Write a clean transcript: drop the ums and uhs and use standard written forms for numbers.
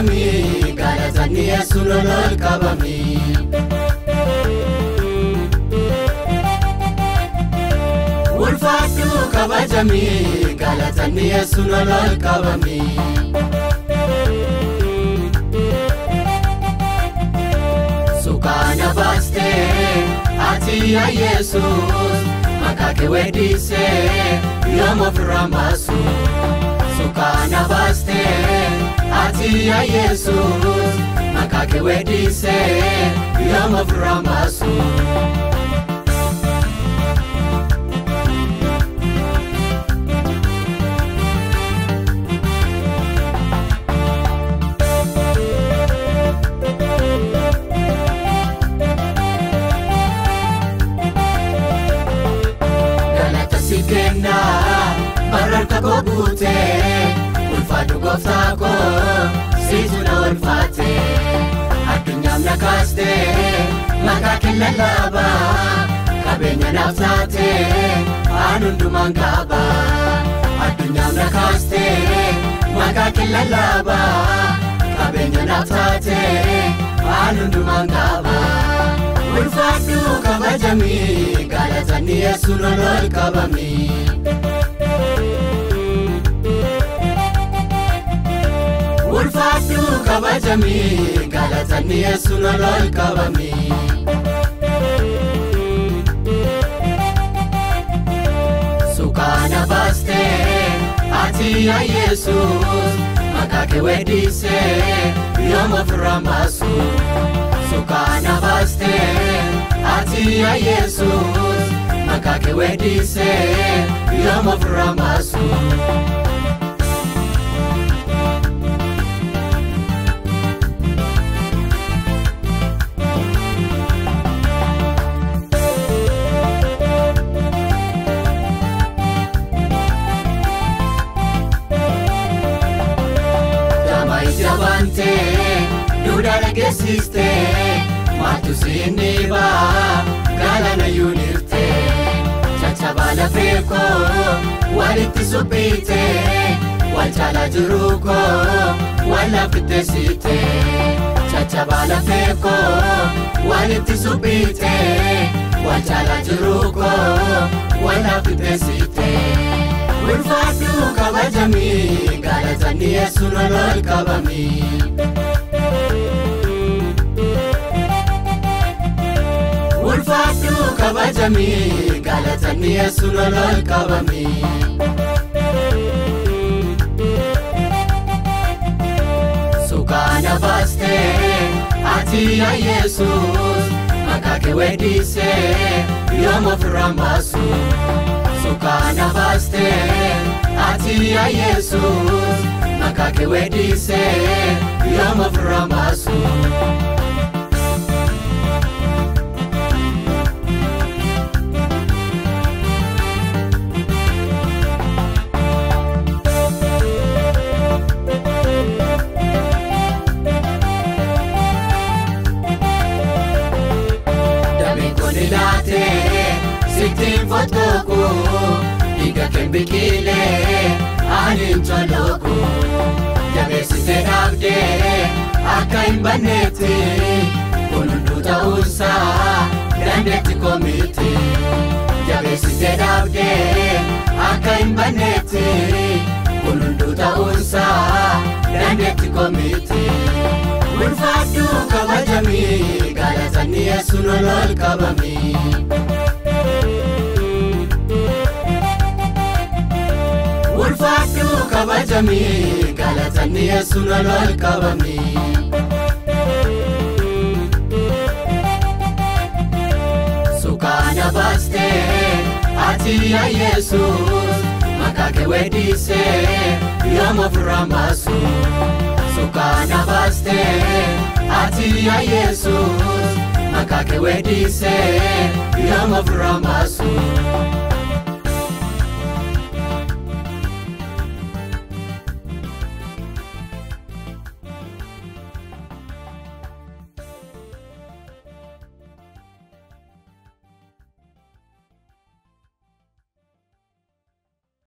kabajami galatani Yesu lolol kabami Ulfatu kabajami galatani Yesu lolol kabami Sukana baste ati ya Jesus makake wedise yomo framasu Sukana baste ati ya Jesus makake wedise yomo framasu Baraka kobute ulfatu goftako situna ulfate adunyam nakaste makakilla laba kabenya naftate anundu mangaba adunyam nakaste makakilla laba kabenya naftate anundu mangaba ulfatu kabajami galatani Yesu lolol kabami Ulfatu kabajami galatani Yesu lolol kabami Sukana baste ati ya Jesus makake wedise yomo framasu Sukana baste ati ya Jesus makake wedise yomo framasu Dudara gesiste matu siniba galana yunirte chachabala feko waliti supite walchala juruko wala fitesite chachabala feko waliti supite walchala juruko wala fitesite Ulfatu kabajami galatani Yesu lolol kabami Ulfatu kabajami galatani Yesu lolol kabami Sukana baste ati ya Jesus makake wedise yomo framasu Sukana baste ati ya Jesus makake wedise yomo framasu Sitin fotoku Iga kembikile Anim toloku Jabe site abde Aka imbaneti Kununduta usa Dandeti komiti Jabe site abde Aka imbaneti Kununduta usa Dandeti komiti Ulfatu kabajami galatani Yesu lolol kabami Ulfatu kabajami galatani Yesu lolol kabami Sukana baste ati ya Jesus makake wedise yomo framasu Sukana baste ati ya Jesus makake wedise yomo framasu